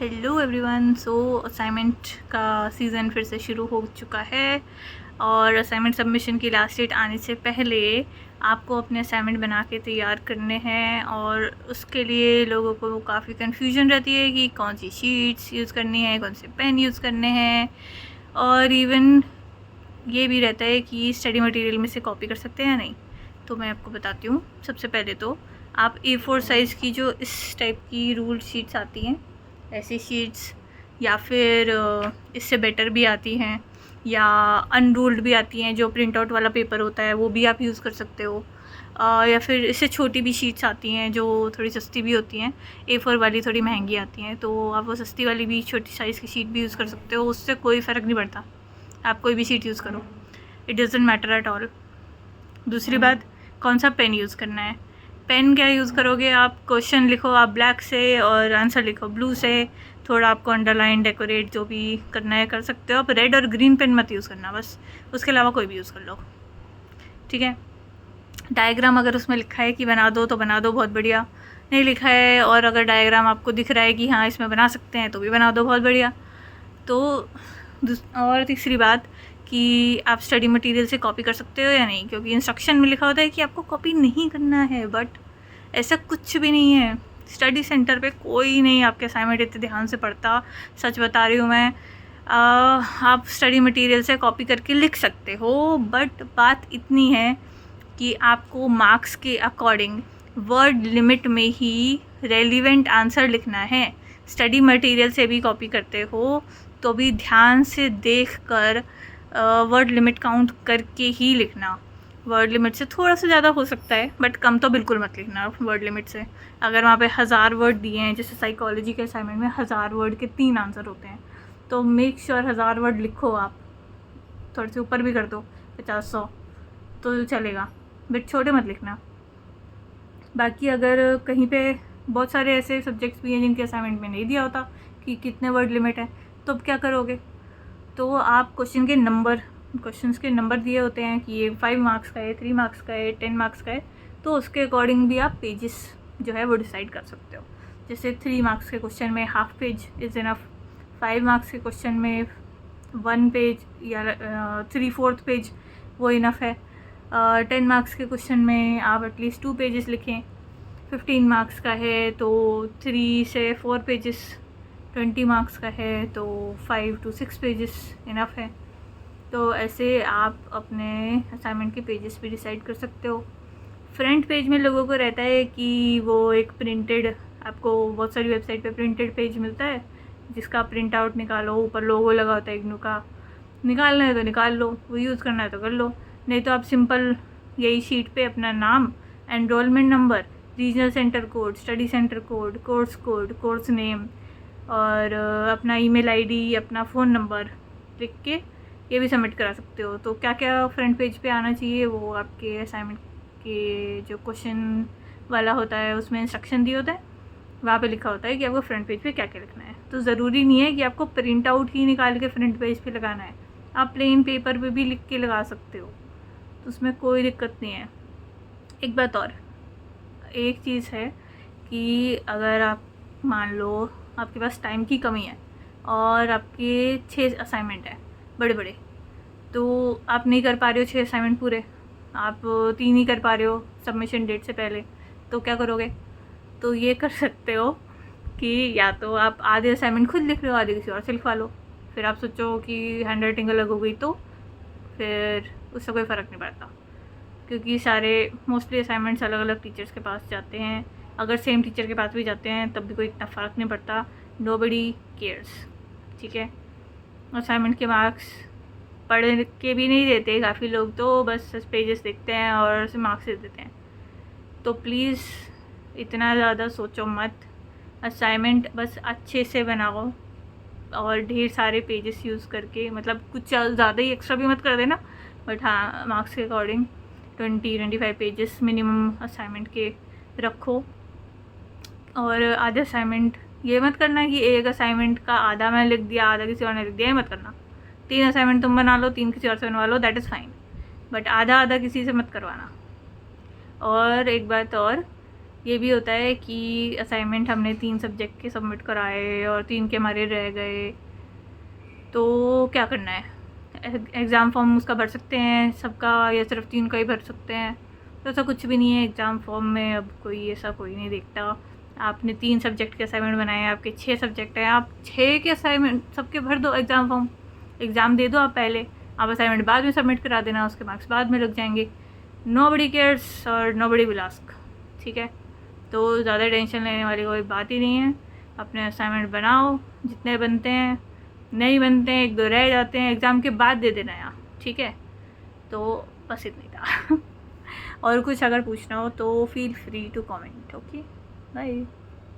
Hello everyone. So assignment का season फिर से शुरू हो चुका है और असाइनमेंट सबमिशन की लास्ट डेट आने से पहले आपको अपने असाइनमेंट बना के तैयार करने हैं। और उसके लिए लोगों को काफ़ी कन्फ्यूजन रहती है कि कौन सी शीट्स यूज़ करनी है, कौन से पेन यूज़ करने हैं, और इवन ये भी रहता है कि स्टडी मटेरियल में से कॉपी कर सकते हैं या नहीं। तो मैं आपको बताती हूँ। सबसे पहले तो आप A4 साइज़ की जो इस टाइप की रूल्ड शीट्स आती हैं, ऐसी शीट्स, या फिर इससे बेटर भी आती हैं, या अनरूल्ड भी आती हैं, जो प्रिंट आउट वाला पेपर होता है वो भी आप यूज़ कर सकते हो। या फिर इससे छोटी भी शीट्स आती हैं जो थोड़ी सस्ती भी होती हैं। A4 वाली थोड़ी महंगी आती हैं, तो आप वो सस्ती वाली भी छोटी साइज़ की शीट भी यूज़ कर सकते हो। उससे कोई फ़र्क नहीं पड़ता, आप कोई भी शीट यूज़ करो, it doesn't matter at all. दूसरी बात, कौन सा पेन यूज़ करना है। पेन क्या यूज़ करोगे आप? क्वेश्चन लिखो आप ब्लैक से और आंसर लिखो ब्लू से। थोड़ा आपको अंडरलाइन डेकोरेट जो भी करना है कर सकते हो आप। रेड और ग्रीन पेन मत यूज़ करना, बस उसके अलावा कोई भी यूज़ कर लो, ठीक है। डायग्राम अगर उसमें लिखा है कि बना दो तो बना दो, बहुत बढ़िया। नहीं लिखा है और अगर डायग्राम आपको दिख रहा है कि हाँ इसमें बना सकते हैं तो भी बना दो, बहुत बढ़िया। तो और तीसरी बात कि आप स्टडी मटेरियल से कॉपी कर सकते हो या नहीं, क्योंकि इंस्ट्रक्शन में लिखा होता है कि आपको कॉपी नहीं करना है, बट ऐसा कुछ भी नहीं है। स्टडी सेंटर पे कोई नहीं आपके असाइनमेंट इतने ध्यान से पढ़ता, सच बता रही हूँ मैं। आप स्टडी मटेरियल से कॉपी करके लिख सकते हो, बट बात इतनी है कि आपको मार्क्स के अकॉर्डिंग वर्ड लिमिट में ही रेलिवेंट आंसर लिखना है। स्टडी मटेरियल से भी कॉपी करते हो तो भी ध्यान से देख कर वर्ड लिमिट काउंट करके ही लिखना। वर्ड लिमिट से थोड़ा सा ज़्यादा हो सकता है, बट कम तो बिल्कुल मत लिखना वर्ड लिमिट से। अगर वहाँ पे 1000 वर्ड दिए हैं, जैसे साइकोलॉजी के असाइनमेंट में 1000 वर्ड के 3 आंसर होते हैं, तो मेक श्योर 1000 वर्ड लिखो आप। थोड़े से ऊपर भी कर दो, 50-100 तो चलेगा, बट छोटे मत लिखना। बाकी अगर कहीं पे बहुत सारे ऐसे सब्जेक्ट्स भी हैं जिनके असाइनमेंट में नहीं दिया होता कि कितने वर्ड लिमिट है, तो अब क्या करोगे? तो आप क्वेश्चंस के नंबर दिए होते हैं कि ये 5 मार्क्स का है, 3 मार्क्स का है, 10 मार्क्स का है, तो उसके अकॉर्डिंग भी आप पेजेस जो है वो डिसाइड कर सकते हो। जैसे 3 मार्क्स के क्वेश्चन में half page is enough, 5 marks के क्वेश्चन में 1 पेज या 3/4 पेज वो इनफ है। 10 मार्क्स के क्वेश्चन में आप एटलीस्ट 2 पेजेस लिखें। 15 मार्क्स का है तो 3 से 4 पेजेस, 20 मार्क्स का है तो 5 to 6 पेजेस इनफ है। तो ऐसे आप अपने असाइनमेंट के पेजेस भी डिसाइड कर सकते हो। फ्रंट पेज में लोगों को रहता है कि वो एक प्रिंटेड, आपको बहुत सारी वेबसाइट पे प्रिंटेड पेज मिलता है जिसका प्रिंट आउट निकालो, ऊपर लोगो लगा होता है इग्नू का। निकालना है तो निकाल लो, वो यूज़ करना है तो कर लो। नहीं तो आप सिंपल यही शीट पे अपना नाम, enrolment number, regional centre code, study centre code, course name और अपना ईमेल आईडी, अपना फ़ोन नंबर लिख के ये भी सबमिट करा सकते हो। तो क्या क्या फ्रंट पेज पे आना चाहिए वो आपके असाइनमेंट के जो क्वेश्चन वाला होता है उसमें इंस्ट्रक्शन दिए होता है, वहाँ पे लिखा होता है कि आपको फ्रंट पेज पे क्या क्या लिखना है। तो ज़रूरी नहीं है कि आपको प्रिंट आउट ही निकाल के फ्रंट पेज पे लगाना है, आप प्लेन पेपर पे भी लिख के लगा सकते हो, तो उसमें कोई दिक्कत नहीं है। एक बात और, एक चीज़ है कि अगर आप मान लो आपके पास टाइम की कमी है और आपके 6 असाइनमेंट हैं बड़े बड़े, तो आप नहीं कर पा रहे हो 6 असाइनमेंट पूरे, आप 3 ही कर पा रहे हो सबमिशन डेट से पहले, तो क्या करोगे? तो ये कर सकते हो कि या तो आप आधे असाइनमेंट खुद लिख लो, आधे किसी और से लिखवा लो। फिर आप सोचो कि हैंड राइटिंग अलग हो गई, तो फिर उससे कोई फ़र्क नहीं पड़ता, क्योंकि सारे मोस्टली असाइनमेंट्स अलग अलग टीचर्स के पास जाते हैं। अगर सेम टीचर के पास भी जाते हैं तब भी कोई इतना फ़र्क नहीं पड़ता, नोबडी केयर्स, ठीक है। असाइनमेंट के मार्क्स पढ़ के भी नहीं देते काफ़ी लोग, तो बस पेजेस देखते हैं और उसे मार्क्स दे देते हैं। तो प्लीज़ इतना ज़्यादा सोचो मत, असाइनमेंट बस अच्छे से बनाओ और ढेर सारे पेजेस यूज़ करके, मतलब कुछ ज़्यादा ही एक्स्ट्रा भी मत कर देना, बट हाँ मार्क्स के अकॉर्डिंग 20-25 पेजेस मिनिमम असाइनमेंट के रखो। और आधे असाइनमेंट ये मत करना कि एक असाइनमेंट का आधा मैं लिख दिया, आधा किसी और ने लिख दिया, ये मत करना। 3 असाइनमेंट तुम बना लो, 3 किसी और से बनवा लो, दैट इज़ फाइन, बट आधा आधा किसी से मत करवाना। और एक बात और ये भी होता है कि असाइनमेंट हमने 3 सब्जेक्ट के सबमिट कराए और 3 के हमारे रह गए, तो क्या करना है? एग्ज़ाम फॉर्म उसका भर सकते हैं सबका, या सिर्फ 3 का ही भर सकते हैं? तो ऐसा कुछ भी नहीं है एग्ज़ाम फॉर्म में। अब कोई ऐसा कोई नहीं देखता। आपने 3 सब्जेक्ट के असाइनमेंट बनाए हैं, आपके 6 सब्जेक्ट हैं, आप 6 के असाइनमेंट सबके भर दो एग्ज़ाम फॉर्म। एग्ज़ाम दे दो आप पहले, आप असाइनमेंट बाद में सबमिट करा देना, उसके मार्क्स बाद में लग जाएंगे। नोबडी केयर्स और नोबडी विल आस्क, ठीक है? तो ज़्यादा टेंशन लेने वाली कोई बात ही नहीं है। अपने असाइनमेंट बनाओ जितने बनते हैं, नहीं बनते हैं 1-2 रह जाते हैं, एग्ज़ाम के बाद दे देना यार, ठीक है? तो बस इतना ही था। और कुछ अगर पूछना हो तो feel free to comment. Okay, bye.